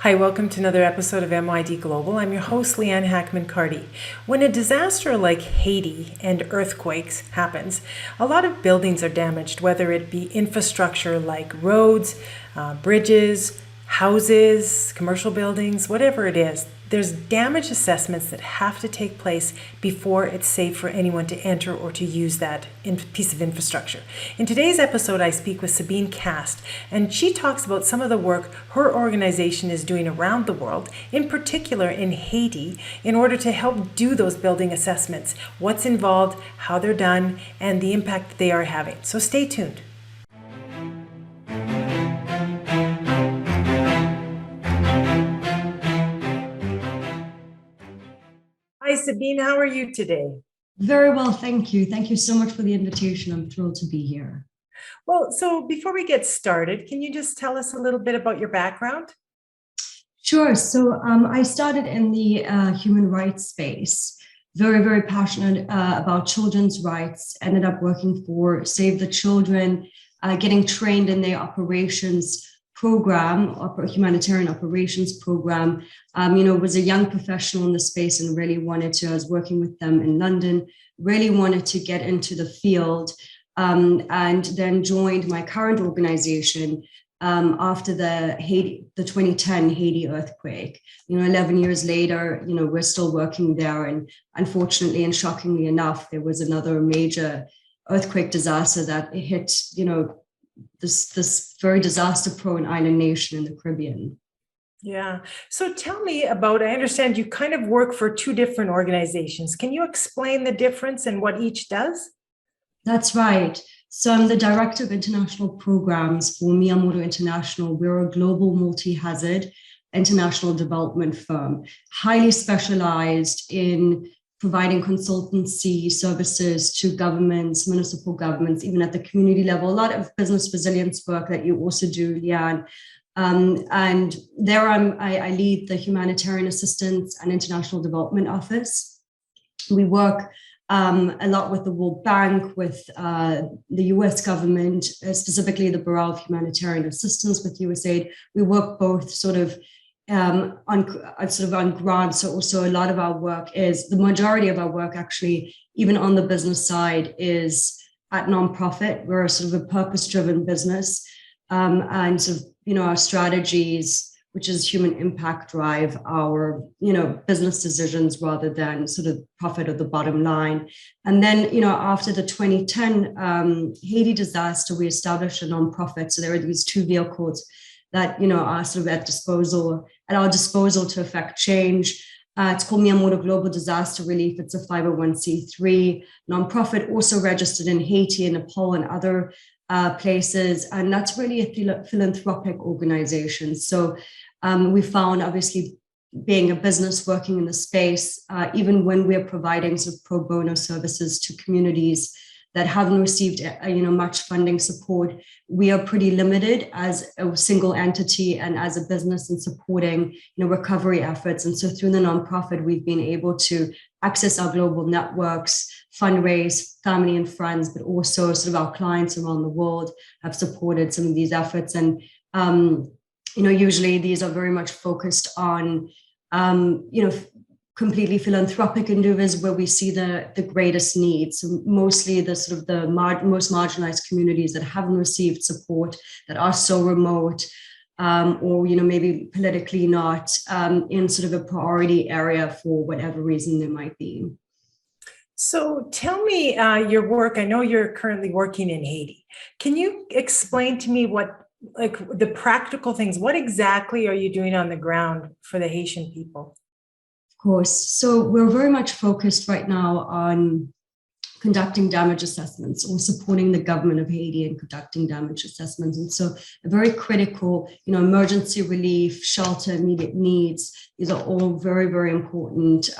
Hi, welcome to another episode of MYD Global. I'm your host, Leanne Hackman-Carty. When a disaster like Haiti and earthquakes happens, a lot of buildings are damaged, whether it be infrastructure like roads, bridges, houses, commercial buildings, whatever it is. There's damage assessments that have to take place before it's safe for anyone to enter or to use that piece of infrastructure. In today's episode, I speak with Sabine Kast, and she talks about some of the work her organization is doing around the world, in particular in Haiti, in order to help do those building assessments, what's involved, how they're done, and the impact that they are having. So stay tuned. Hi, Sabine. How are you today? Very well, thank you. Thank you so much for the invitation. I'm thrilled to be here. Well, so before we get started, can you just tell us a little bit about your background? Sure. So I started in the human rights space, very passionate about children's rights, ended up working for Save the Children, getting trained in their operations program, humanitarian operations program. Was a young professional in the space and really wanted to, I was working with them in London, really wanted to get into the field, and then joined my current organization after the 2010 Haiti earthquake. 11 years later, we're still working there. And unfortunately and shockingly enough, there was another major earthquake disaster that hit, this very disaster-prone island nation in the Caribbean. Yeah. So tell me about, I understand you kind of work for two different organizations. Can you explain the difference and what each does? That's right. So I'm the director of international programs for Miyamoto International. We're a global multi-hazard international development firm, highly specialized in providing consultancy services to governments, municipal governments, even at the community level, a lot of business resilience work that you also do, Leanne. And there I lead the Humanitarian Assistance and International Development Office. We work a lot with the World Bank, with the US government, specifically the Bureau of Humanitarian Assistance with USAID. We work both on grants. So also a lot of our work the majority of our work actually, even on the business side, is at nonprofit. We're sort of a purpose-driven business, and sort of, our strategies, which is human impact, drive our, business decisions rather than sort of profit at the bottom line. And then, after the 2010 Haiti disaster, we established a nonprofit. So there are these two vehicles that, are sort of at our disposal to affect change. It's called Miyamoto Global Disaster Relief. It's a 501c3 nonprofit, also registered in Haiti and Nepal and other places. And that's really a philanthropic organization. So we found, obviously, being a business working in the space, even when we're providing sort of pro bono services to communities that haven't received much funding support, we are pretty limited as a single entity and as a business in supporting recovery efforts. And so through the nonprofit, we've been able to access our global networks, fundraise, family and friends, but also sort of our clients around the world have supported some of these efforts. And usually these are very much focused on completely philanthropic endeavors where we see the greatest needs. So mostly the sort of the most marginalized communities that haven't received support, that are so remote, or maybe politically not in sort of a priority area for whatever reason there might be. So tell me your work. I know you're currently working in Haiti. Can you explain to me the practical things? What exactly are you doing on the ground for the Haitian people? Course. So we're very much focused right now on conducting damage assessments or supporting the government of Haiti in conducting damage assessments. And so a very critical, emergency relief, shelter, immediate needs. These are all very important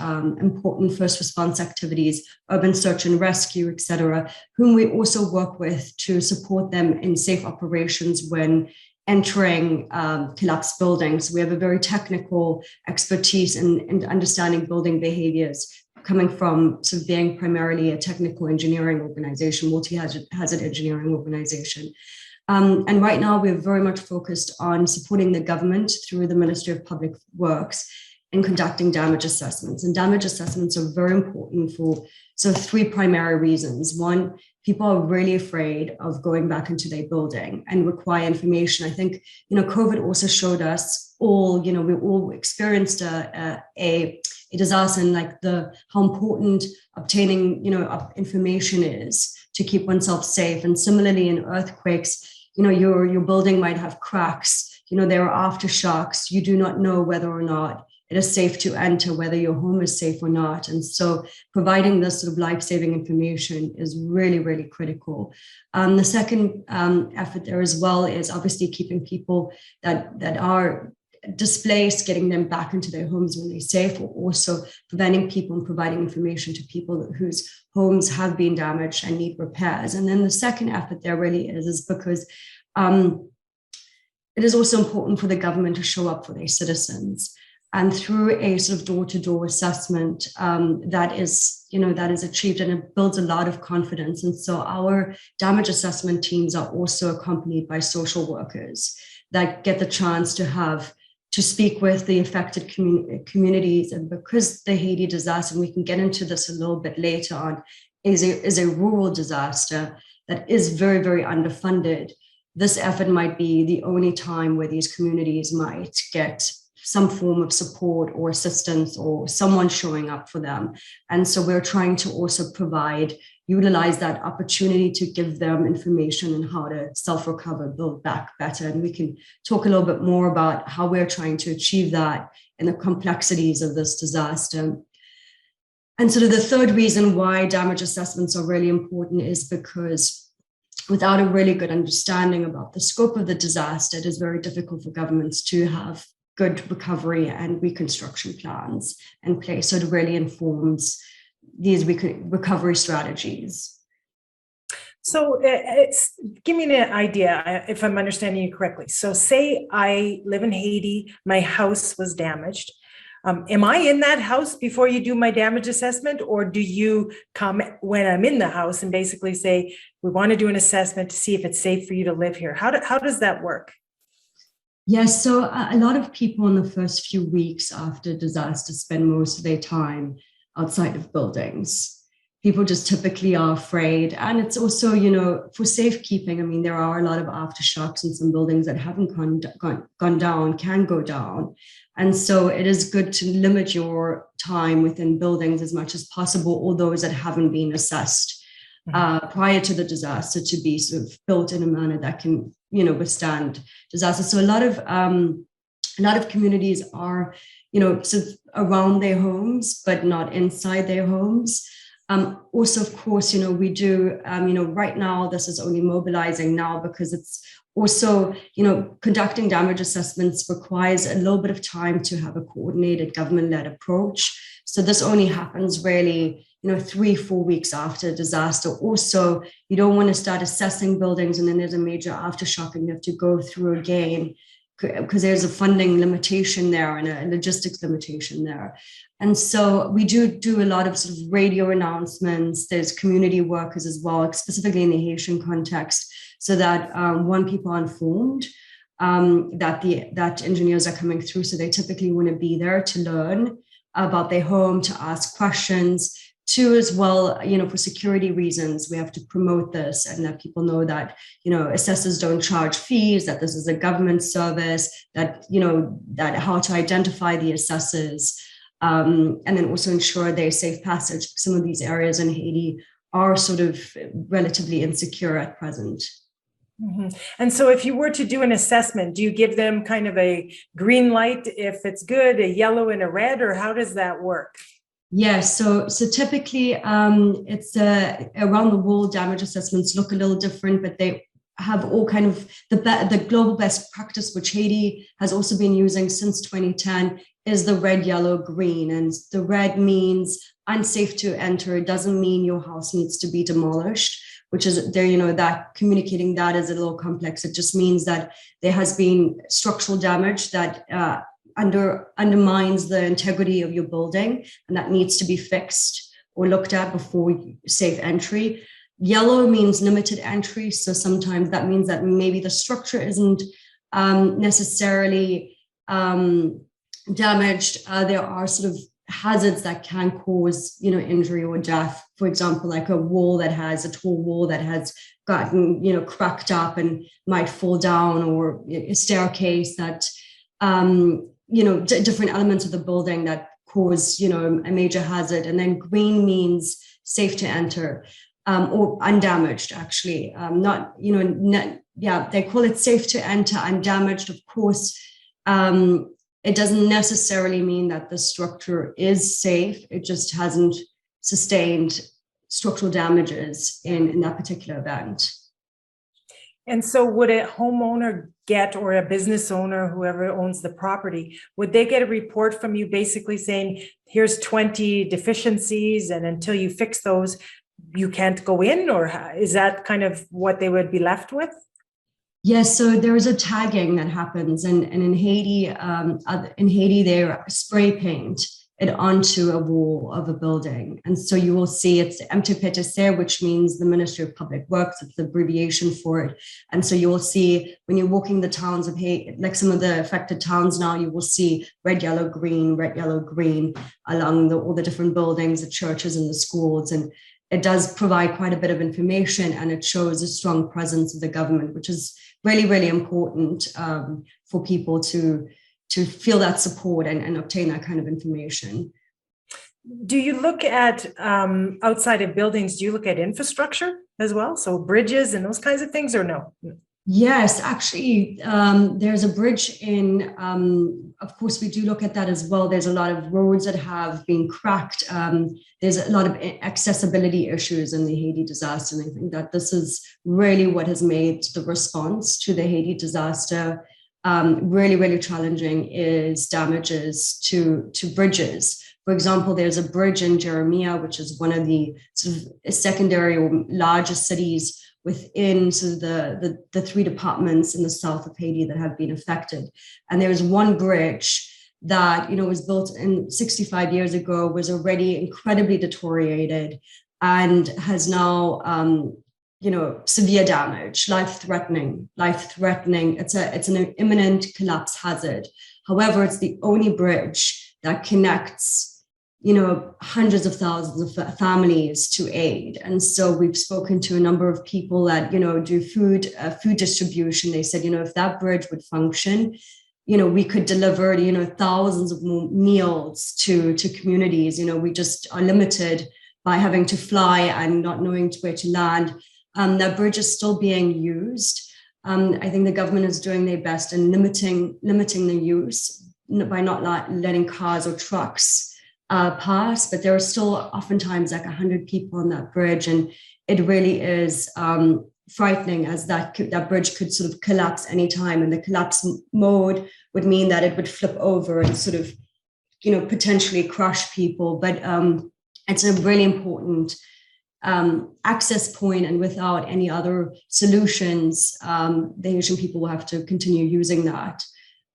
first response activities, urban search and rescue, et cetera, whom we also work with to support them in safe operations when entering collapsed buildings. We have a very technical expertise in understanding building behaviors, coming from sort of being primarily a technical engineering organization, multi-hazard engineering organization. And right now, we're very much focused on supporting the government through the Ministry of Public Works in conducting damage assessments. And damage assessments are very important for three primary reasons. One, people are really afraid of going back into their building and require information. I think, COVID also showed us all, we all experienced a disaster, and like how important obtaining, information is to keep oneself safe. And similarly in earthquakes, your building might have cracks, there are aftershocks. You do not know whether or not it is safe to enter, whether your home is safe or not. And so providing this sort of life-saving information is really, really critical. The second effort there as well is obviously keeping people that are displaced, getting them back into their homes when they're safe, or also preventing people and providing information to people whose homes have been damaged and need repairs. And then the second effort there really is because it is also important for the government to show up for their citizens. And through a sort of door-to-door assessment that is achieved, and it builds a lot of confidence. And so our damage assessment teams are also accompanied by social workers that get the chance to speak with the affected communities. And because the Haiti disaster, and we can get into this a little bit later on, is a rural disaster that is very, very underfunded, this effort might be the only time where these communities might get some form of support or assistance or someone showing up for them. And so we're trying to also utilize that opportunity to give them information on how to self-recover, build back better. And we can talk a little bit more about how we're trying to achieve that and the complexities of this disaster. And sort of the third reason why damage assessments are really important is because without a really good understanding about the scope of the disaster, it is very difficult for governments to have good recovery and reconstruction plans in place. So it really informs these recovery strategies. So give me an idea if I'm understanding you correctly. So say I live in Haiti, my house was damaged. Am I in that house before you do my damage assessment, or do you come when I'm in the house and basically say, we want to do an assessment to see if it's safe for you to live here? How does that work? Yes, so a lot of people in the first few weeks after disaster spend most of their time outside of buildings. People just typically are afraid. And it's also, for safekeeping, I mean, there are a lot of aftershocks in some buildings that haven't gone down, can go down. And so it is good to limit your time within buildings as much as possible, all those that haven't been assessed prior to the disaster, to be sort of built in a manner that can withstand disaster. So a lot of communities are, sort of around their homes, but not inside their homes. Also, of course, we do, right now, this is only mobilizing now because it's also, conducting damage assessments requires a little bit of time to have a coordinated government-led approach. So this only happens really 3-4 weeks after a disaster. Also, you don't want to start assessing buildings and then there's a major aftershock and you have to go through again because there's a funding limitation there and a logistics limitation there. And so we do a lot of sort of radio announcements. There's community workers as well, specifically in the Haitian context, so that people are informed that engineers are coming through. So they typically want to be there to learn about their home, to ask questions. Two, as well, for security reasons, we have to promote this and let people know that, assessors don't charge fees, that this is a government service, that how to identify the assessors, and then also ensure their safe passage. Some of these areas in Haiti are sort of relatively insecure at present. Mm-hmm. And so if you were to do an assessment, do you give them kind of a green light if it's good, a yellow and a red, or how does that work? Yes, so typically it's around the world, damage assessments look a little different, but they have all kind of the global best practice, which Haiti has also been using since 2010, is the red, yellow, green. And the red means unsafe to enter. It doesn't mean your house needs to be demolished, which is there, that communicating that is a little complex. It just means that there has been structural damage that undermines the integrity of your building, and that needs to be fixed or looked at before safe entry. Yellow means limited entry. So sometimes that means that maybe the structure isn't necessarily damaged. There are sort of hazards that can cause, injury or death. For example, like a tall wall that has gotten, cracked up and might fall down, or a staircase that, different elements of the building that cause, a major hazard. And then green means safe to enter, or undamaged, actually. Not, they call it safe to enter, undamaged. Of course, it doesn't necessarily mean that the structure is safe. It just hasn't sustained structural damages in that particular event. And so would a homeowner get, or a business owner, whoever owns the property, would they get a report from you basically saying, here's 20 deficiencies, and until you fix those, you can't go in? Or is that kind of what they would be left with? Yes, so there is a tagging that happens, and in Haiti, they spray paint it onto a wall of a building, and so you will see it's MTPTC, which means the Ministry of Public Works. It's the abbreviation for it, and so you will see when you're walking the towns of Haiti, like some of the affected towns now, you will see red, yellow, green along all the different buildings, the churches, and the schools, and it does provide quite a bit of information, and it shows a strong presence of the government, which is really, really important for people to feel that support and obtain that kind of information. Do you look at, outside of buildings, do you look at infrastructure as well? So bridges and those kinds of things, or no? Yes, actually, there's a bridge in, of course, we do look at that as well. There's a lot of roads that have been cracked. There's a lot of accessibility issues in the Haiti disaster. And I think that this is really what has made the response to the Haiti disaster really, really challenging, is damages to bridges. For example, there's a bridge in Jeremiah, which is one of the sort of secondary or largest cities within sort of the three departments in the south of Haiti that have been affected. And there was one bridge that, was built in 65 years ago, was already incredibly deteriorated, and has now, severe damage, life-threatening. It's an imminent collapse hazard. However, it's the only bridge that connects hundreds of thousands of families to aid. And so we've spoken to a number of people that, do food distribution. They said, if that bridge would function, we could deliver, thousands of more meals to communities. We just are limited by having to fly and not knowing where to land. That bridge is still being used. I think the government is doing their best in limiting the use by not letting cars or trucks pass, but there are still oftentimes like 100 people on that bridge, and it really is frightening, as that bridge could sort of collapse anytime, and the collapse mode would mean that it would flip over and sort of, potentially crush people. But it's a really important access point, and without any other solutions, the Haitian people will have to continue using that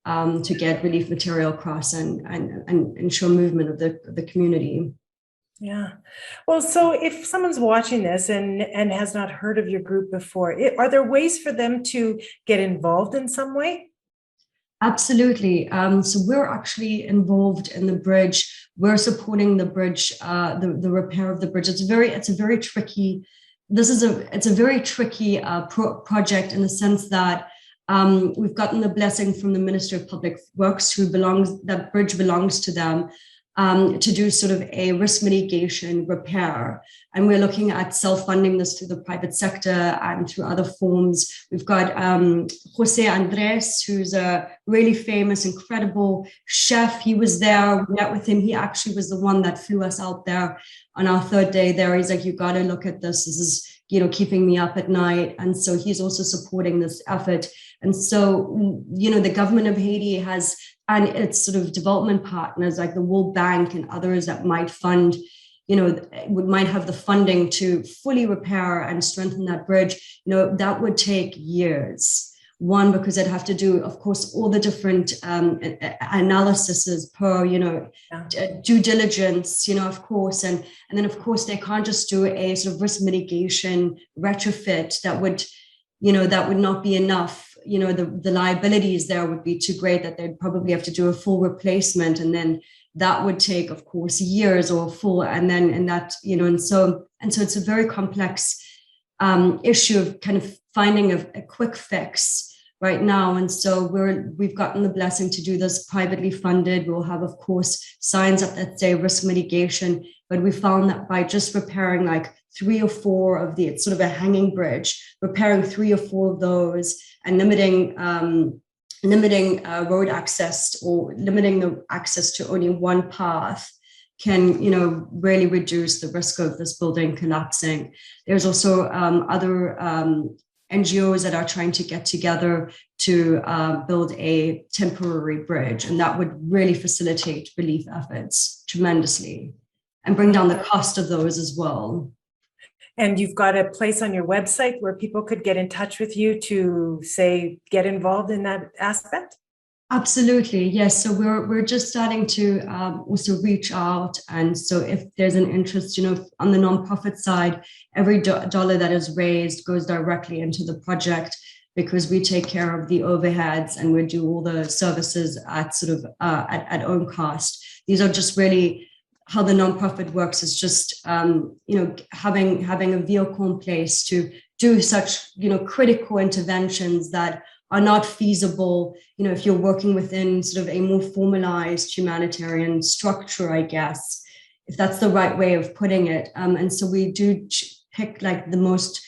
to get relief material across and ensure movement of the community. Yeah. Well, so if someone's watching this and has not heard of your group before, are there ways for them to get involved in some way? Absolutely. So we're actually involved in the bridge. We're supporting the bridge, the repair of the bridge. It's a very tricky project, in the sense that we've gotten the blessing from the Ministry of Public Works, that bridge belongs to them, to do sort of a risk mitigation repair. And we're looking at self-funding this through the private sector and through other forms. We've got Jose Andres, who's a really famous, incredible chef. He was there, we met with him. He actually was the one that flew us out there on our third day there. He's like, you got to look at this. This is, keeping me up at night. And so he's also supporting this effort. And so, the government of Haiti has, and its sort of development partners like the World Bank and others that might fund, might have the funding to fully repair and strengthen that bridge. That would take years. One, because I'd have to do, of course, all the different analyses per, due diligence, of course. And then, of course, they can't just do a sort of risk mitigation retrofit that would not be enough. The liabilities there would be too great that they'd probably have to do a full replacement. And then that would take, of course, years or full. And so it's a very complex issue of kind of finding a quick fix right now. And so we've gotten the blessing to do this privately funded. We'll have, of course, signs up that say risk mitigation, but we found that by just repairing like 3 or 4 of it's sort of a hanging bridge, repairing 3 or 4 of those and limiting road access or limiting the access to only one path can, really reduce the risk of this building collapsing. There's also other NGOs that are trying to get together to build a temporary bridge, and that would really facilitate relief efforts tremendously and bring down the cost of those as well. And you've got a place on your website where people could get in touch with you to, say, get involved in that aspect? Absolutely, yes. So we're just starting to also reach out, and so if there's an interest, on the nonprofit side, every dollar that is raised goes directly into the project because we take care of the overheads and we do all the services at sort of at own cost. These are just really how the nonprofit works. Is just having a vehicle in place to do such critical interventions that are not feasible, if you're working within sort of a more formalized humanitarian structure, I guess, if that's the right way of putting it. And so we do pick like the most,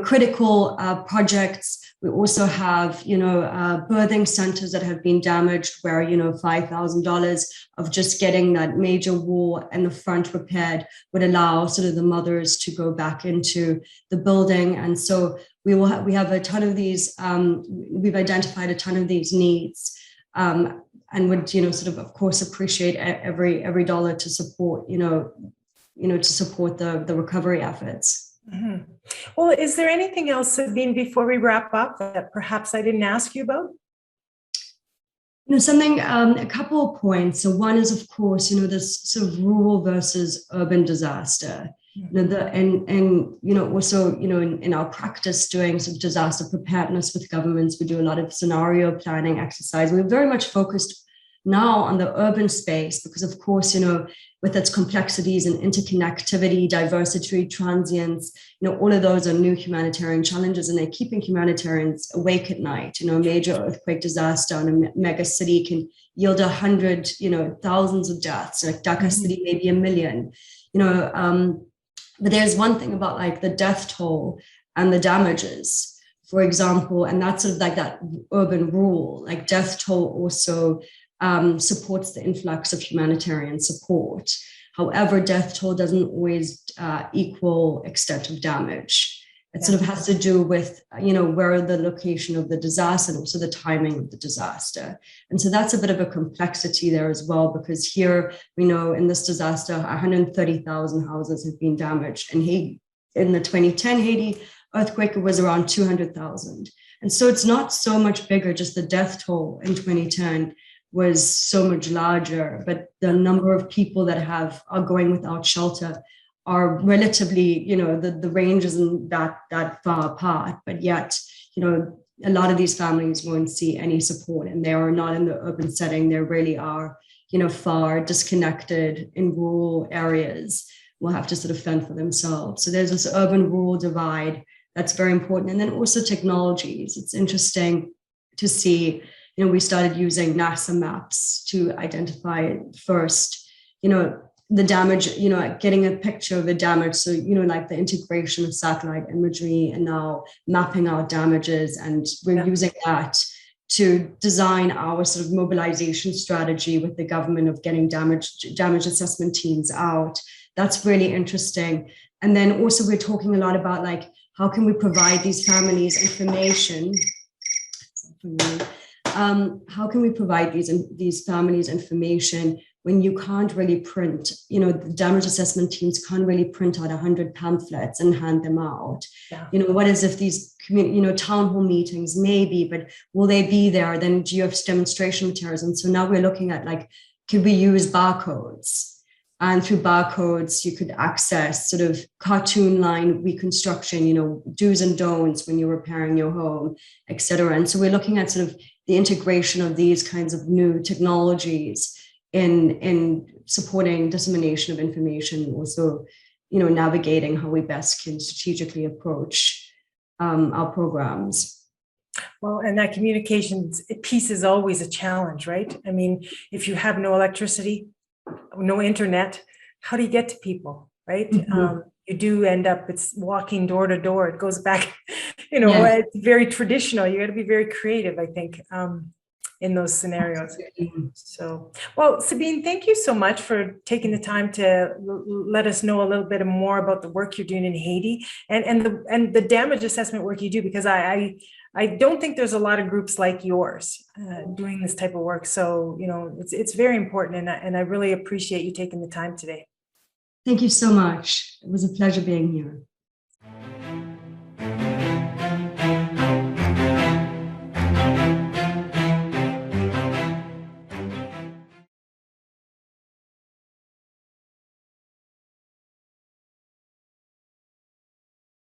critical projects. We also have, birthing centers that have been damaged where, $5,000 of just getting that major wall and the front repaired would allow sort of the mothers to go back into the building. And so we have a ton of these, we've identified a ton of these needs, and would, sort of course, appreciate every dollar to support, to support the recovery efforts. Mm-hmm. Well, is there anything else, Sabine, before we wrap up that perhaps I didn't ask you about? A couple of points. So one is, of course, this sort of rural versus urban disaster. Also, in our practice doing some disaster preparedness with governments, we do a lot of scenario planning exercise. We're very much focused now on the urban space because, of course, with its complexities and interconnectivity, diversity, transience, all of those are new humanitarian challenges, and they're keeping humanitarians awake at night. A major earthquake disaster in a mega city can yield 100, thousands of deaths. Like Dhaka City, maybe 1 million. But there's one thing about like the death toll and the damages, for example, and that's sort of like that urban rule. Like death toll also supports the influx of humanitarian support. However, death toll doesn't always equal extent of damage. It sort of has to do with, where the location of the disaster and also the timing of the disaster. And so that's a bit of a complexity there as well, because here we know in this disaster, 130,000 houses have been damaged. And in the 2010 Haiti earthquake, it was around 200,000. And so it's not so much bigger, just the death toll in 2010 was so much larger, but the number of people that are going without shelter are relatively, the range isn't that far apart, but yet, a lot of these families won't see any support, and they are not in the urban setting. They really are, far disconnected in rural areas, will have to sort of fend for themselves. So there's this urban-rural divide that's very important. And then also technologies. It's interesting to see, we started using NASA maps to identify first, the damage, getting a picture of the damage. So, like the integration of satellite imagery and now mapping out damages. And we're using that to design our sort of mobilization strategy with the government of getting damage assessment teams out. That's really interesting. And then also we're talking a lot about like, how can we provide these families information? How can we provide these families information when you can't really print, the damage assessment teams can't really print out 100 pamphlets and hand them out. Yeah. What is if these town hall meetings, maybe, but will they be there? Then do you have demonstration materials? And so now we're looking at, like, could we use barcodes? And through barcodes, you could access sort of cartoon line reconstruction, do's and don'ts when you're repairing your home, et cetera. And so we're looking at sort of the integration of these kinds of new technologies in supporting dissemination of information, also, navigating how we best can strategically approach our programs. Well, and that communications piece is always a challenge, right? I mean, if you have no electricity, no internet, how do you get to people, right? Mm-hmm. You do end up, it's walking door to door. It goes back, Yes. it's very traditional. You got to be very creative, I think, in those scenarios. So, well, Sabine, thank you so much for taking the time to let us know a little bit more about the work you're doing in Haiti and the damage assessment work you do, because I don't think there's a lot of groups like yours doing this type of work. So, it's very important, and I really appreciate you taking the time today. Thank you so much. It was a pleasure being here.